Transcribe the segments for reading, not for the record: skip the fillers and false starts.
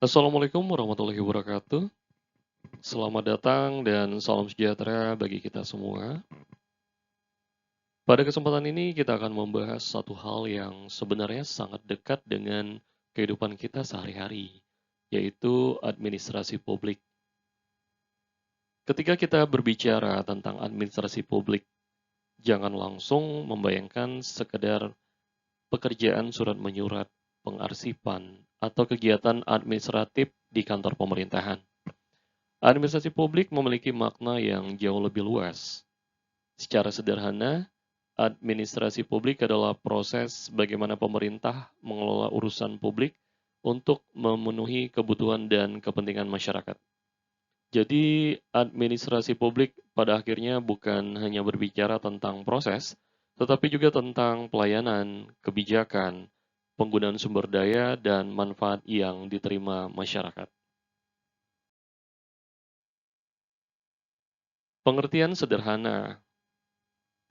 Assalamualaikum warahmatullahi wabarakatuh. Selamat datang dan salam sejahtera bagi kita semua. Pada kesempatan ini kita akan membahas satu hal yang sebenarnya sangat dekat dengan kehidupan kita sehari-hari, yaitu administrasi publik. Ketika kita berbicara tentang administrasi publik, jangan langsung membayangkan sekedar pekerjaan surat menyurat, pengarsipan, atau kegiatan administratif di kantor pemerintahan. Administrasi publik memiliki makna yang jauh lebih luas. Secara sederhana, administrasi publik adalah proses bagaimana pemerintah mengelola urusan publik untuk memenuhi kebutuhan dan kepentingan masyarakat. Jadi, administrasi publik pada akhirnya bukan hanya berbicara tentang proses, tetapi juga tentang pelayanan, kebijakan, penggunaan sumber daya, dan manfaat yang diterima masyarakat. Pengertian sederhana.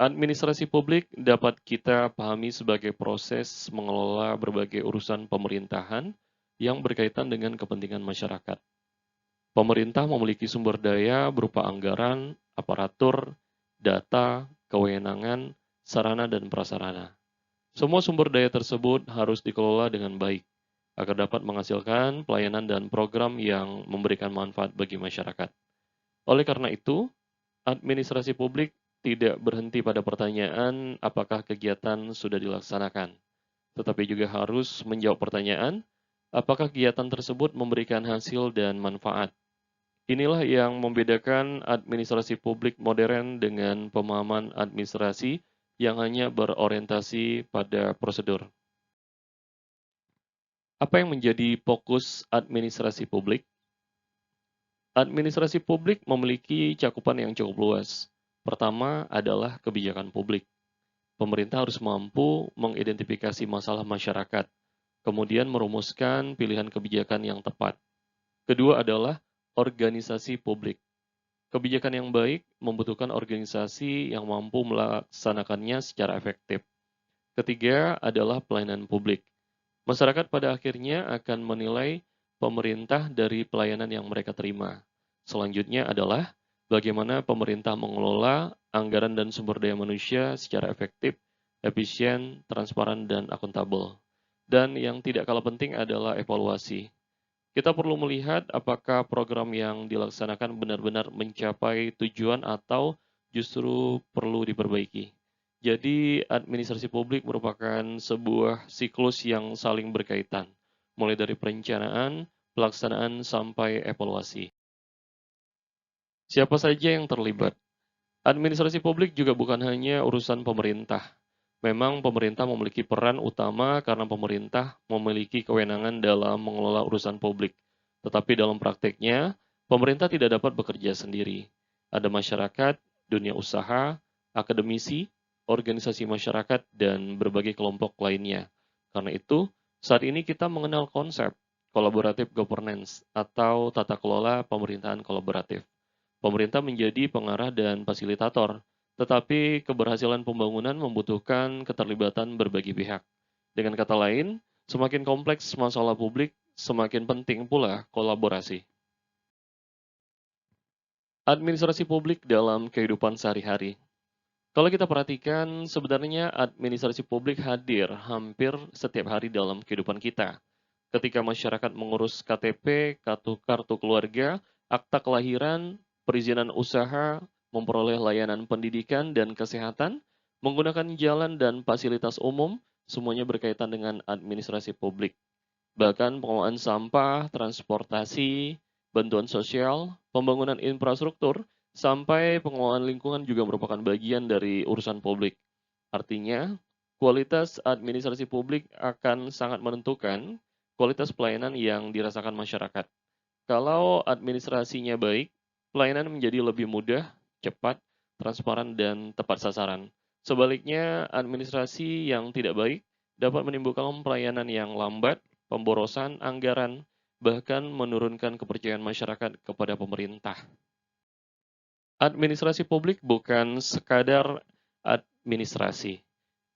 Administrasi publik dapat kita pahami sebagai proses mengelola berbagai urusan pemerintahan yang berkaitan dengan kepentingan masyarakat. Pemerintah memiliki sumber daya berupa anggaran, aparatur, data, kewenangan, sarana dan prasarana. Semua sumber daya tersebut harus dikelola dengan baik agar dapat menghasilkan pelayanan dan program yang memberikan manfaat bagi masyarakat. Oleh karena itu, administrasi publik tidak berhenti pada pertanyaan apakah kegiatan sudah dilaksanakan, tetapi juga harus menjawab pertanyaan apakah kegiatan tersebut memberikan hasil dan manfaat. Inilah yang membedakan administrasi publik modern dengan pemahaman administrasi yang hanya berorientasi pada prosedur. Apa yang menjadi fokus administrasi publik? Administrasi publik memiliki cakupan yang cukup luas. Pertama adalah kebijakan publik. Pemerintah harus mampu mengidentifikasi masalah masyarakat, kemudian merumuskan pilihan kebijakan yang tepat. Kedua adalah organisasi publik. Kebijakan yang baik membutuhkan organisasi yang mampu melaksanakannya secara efektif. Ketiga adalah pelayanan publik. Masyarakat pada akhirnya akan menilai pemerintah dari pelayanan yang mereka terima. Selanjutnya adalah bagaimana pemerintah mengelola anggaran dan sumber daya manusia secara efektif, efisien, transparan, dan akuntabel. Dan yang tidak kalah penting adalah evaluasi. Kita perlu melihat apakah program yang dilaksanakan benar-benar mencapai tujuan atau justru perlu diperbaiki. Jadi, administrasi publik merupakan sebuah siklus yang saling berkaitan, mulai dari perencanaan, pelaksanaan, sampai evaluasi. Siapa saja yang terlibat? Administrasi publik juga bukan hanya urusan pemerintah. Memang pemerintah memiliki peran utama karena pemerintah memiliki kewenangan dalam mengelola urusan publik. Tetapi dalam prakteknya, pemerintah tidak dapat bekerja sendiri. Ada masyarakat, dunia usaha, akademisi, organisasi masyarakat, dan berbagai kelompok lainnya. Karena itu, saat ini kita mengenal konsep collaborative governance atau tata kelola pemerintahan kolaboratif. Pemerintah menjadi pengarah dan fasilitator, tetapi keberhasilan pembangunan membutuhkan keterlibatan berbagai pihak. Dengan kata lain, semakin kompleks masalah publik, semakin penting pula kolaborasi. Administrasi publik dalam kehidupan sehari-hari. Kalau kita perhatikan, sebenarnya administrasi publik hadir hampir setiap hari dalam kehidupan kita. Ketika masyarakat mengurus KTP, kartu keluarga, akta kelahiran, perizinan usaha, memperoleh layanan pendidikan dan kesehatan, menggunakan jalan dan fasilitas umum, semuanya berkaitan dengan administrasi publik. Bahkan pengelolaan sampah, transportasi, bantuan sosial, pembangunan infrastruktur, sampai pengelolaan lingkungan juga merupakan bagian dari urusan publik. Artinya, kualitas administrasi publik akan sangat menentukan kualitas pelayanan yang dirasakan masyarakat. Kalau administrasinya baik, pelayanan menjadi lebih mudah, cepat, transparan, dan tepat sasaran. Sebaliknya, administrasi yang tidak baik dapat menimbulkan pelayanan yang lambat, pemborosan anggaran, bahkan menurunkan kepercayaan masyarakat kepada pemerintah. Administrasi publik bukan sekadar administrasi.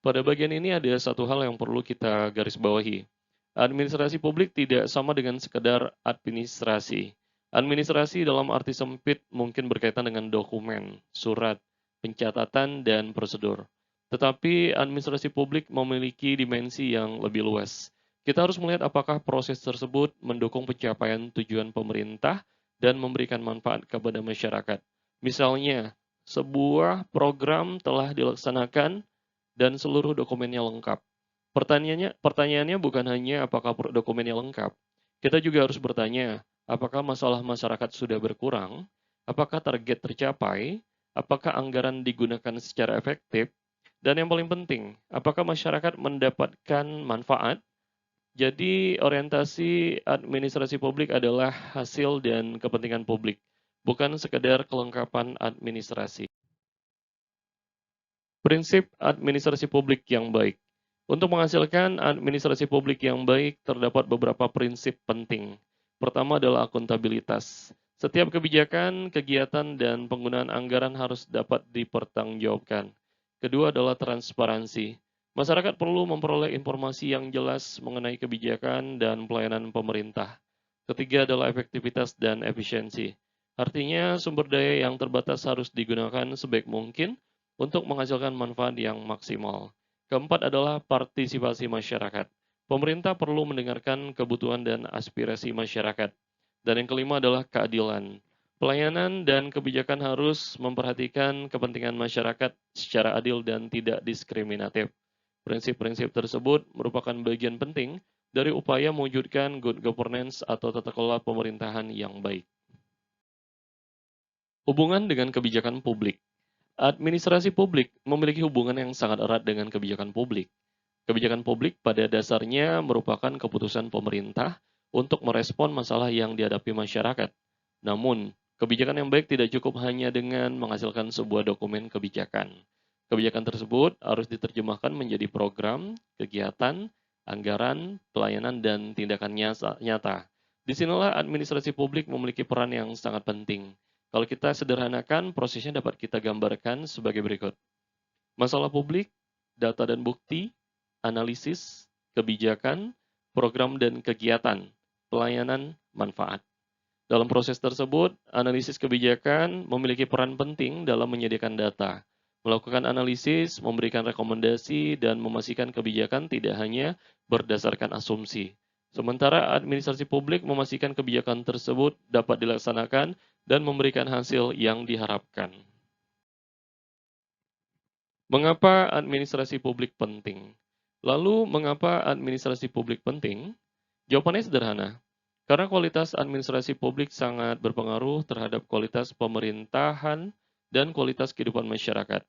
Pada bagian ini ada satu hal yang perlu kita garis bawahi. Administrasi publik tidak sama dengan sekedar administrasi. Administrasi dalam arti sempit mungkin berkaitan dengan dokumen, surat, pencatatan, dan prosedur. Tetapi administrasi publik memiliki dimensi yang lebih luas. Kita harus melihat apakah proses tersebut mendukung pencapaian tujuan pemerintah dan memberikan manfaat kepada masyarakat. Misalnya, sebuah program telah dilaksanakan dan seluruh dokumennya lengkap. Pertanyaannya bukan hanya apakah dokumennya lengkap. Kita juga harus bertanya, apakah masalah masyarakat sudah berkurang, apakah target tercapai, apakah anggaran digunakan secara efektif, dan yang paling penting, apakah masyarakat mendapatkan manfaat. Jadi orientasi administrasi publik adalah hasil dan kepentingan publik, bukan sekedar kelengkapan administrasi. Prinsip administrasi publik yang baik. Untuk menghasilkan administrasi publik yang baik, terdapat beberapa prinsip penting. Pertama adalah akuntabilitas. Setiap kebijakan, kegiatan, dan penggunaan anggaran harus dapat dipertanggungjawabkan. Kedua adalah transparansi. Masyarakat perlu memperoleh informasi yang jelas mengenai kebijakan dan pelayanan pemerintah. Ketiga adalah efektivitas dan efisiensi. Artinya, sumber daya yang terbatas harus digunakan sebaik mungkin untuk menghasilkan manfaat yang maksimal. Keempat adalah partisipasi masyarakat. Pemerintah perlu mendengarkan kebutuhan dan aspirasi masyarakat. Dan yang kelima adalah keadilan. Pelayanan dan kebijakan harus memperhatikan kepentingan masyarakat secara adil dan tidak diskriminatif. Prinsip-prinsip tersebut merupakan bagian penting dari upaya mewujudkan good governance atau tata kelola pemerintahan yang baik. Hubungan dengan kebijakan publik. Administrasi publik memiliki hubungan yang sangat erat dengan kebijakan publik. Kebijakan publik pada dasarnya merupakan keputusan pemerintah untuk merespon masalah yang dihadapi masyarakat. Namun, kebijakan yang baik tidak cukup hanya dengan menghasilkan sebuah dokumen kebijakan. Kebijakan tersebut harus diterjemahkan menjadi program, kegiatan, anggaran, pelayanan, dan tindakan nyata. Disinilah administrasi publik memiliki peran yang sangat penting. Kalau kita sederhanakan, prosesnya dapat kita gambarkan sebagai berikut. Masalah publik, data dan bukti, analisis, kebijakan, program dan kegiatan, pelayanan, manfaat. Dalam proses tersebut, analisis kebijakan memiliki peran penting dalam menyediakan data, melakukan analisis, memberikan rekomendasi, dan memastikan kebijakan tidak hanya berdasarkan asumsi. Sementara administrasi publik memastikan kebijakan tersebut dapat dilaksanakan dan memberikan hasil yang diharapkan. Mengapa administrasi publik penting? Lalu, mengapa administrasi publik penting? Jawabannya sederhana. Karena kualitas administrasi publik sangat berpengaruh terhadap kualitas pemerintahan dan kualitas kehidupan masyarakat.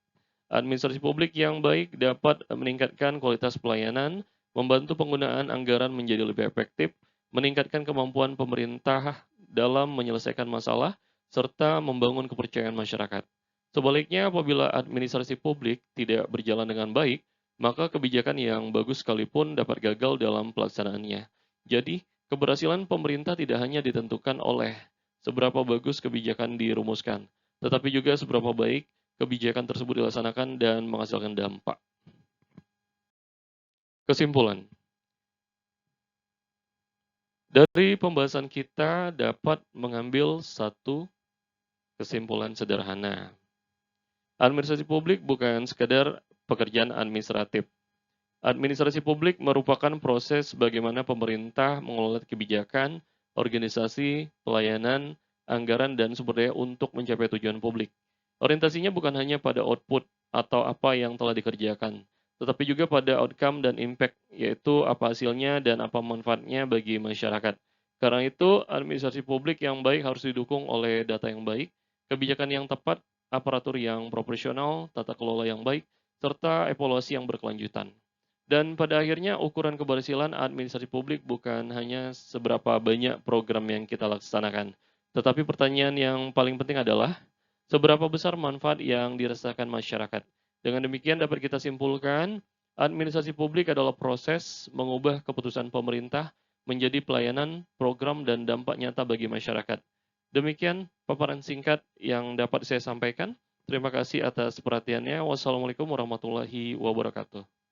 Administrasi publik yang baik dapat meningkatkan kualitas pelayanan, membantu penggunaan anggaran menjadi lebih efektif, meningkatkan kemampuan pemerintah dalam menyelesaikan masalah, serta membangun kepercayaan masyarakat. Sebaliknya, apabila administrasi publik tidak berjalan dengan baik, maka kebijakan yang bagus sekalipun dapat gagal dalam pelaksanaannya. Jadi, keberhasilan pemerintah tidak hanya ditentukan oleh seberapa bagus kebijakan dirumuskan, tetapi juga seberapa baik kebijakan tersebut dilaksanakan dan menghasilkan dampak. Kesimpulan. Dari pembahasan kita dapat mengambil satu kesimpulan sederhana. Administrasi publik bukan sekedar pekerjaan administratif. Administrasi publik merupakan proses bagaimana pemerintah mengelola kebijakan, organisasi, pelayanan, anggaran, dan sumber daya untuk mencapai tujuan publik. Orientasinya bukan hanya pada output atau apa yang telah dikerjakan, tetapi juga pada outcome dan impact, yaitu apa hasilnya dan apa manfaatnya bagi masyarakat. Karena itu, administrasi publik yang baik harus didukung oleh data yang baik, kebijakan yang tepat, aparatur yang profesional, tata kelola yang baik, serta evaluasi yang berkelanjutan. Dan pada akhirnya ukuran keberhasilan administrasi publik bukan hanya seberapa banyak program yang kita laksanakan, tetapi pertanyaan yang paling penting adalah seberapa besar manfaat yang dirasakan masyarakat. Dengan demikian dapat kita simpulkan, administrasi publik adalah proses mengubah keputusan pemerintah menjadi pelayanan, program, dan dampak nyata bagi masyarakat. Demikian paparan singkat yang dapat saya sampaikan. Terima kasih atas perhatiannya. Wassalamualaikum warahmatullahi wabarakatuh.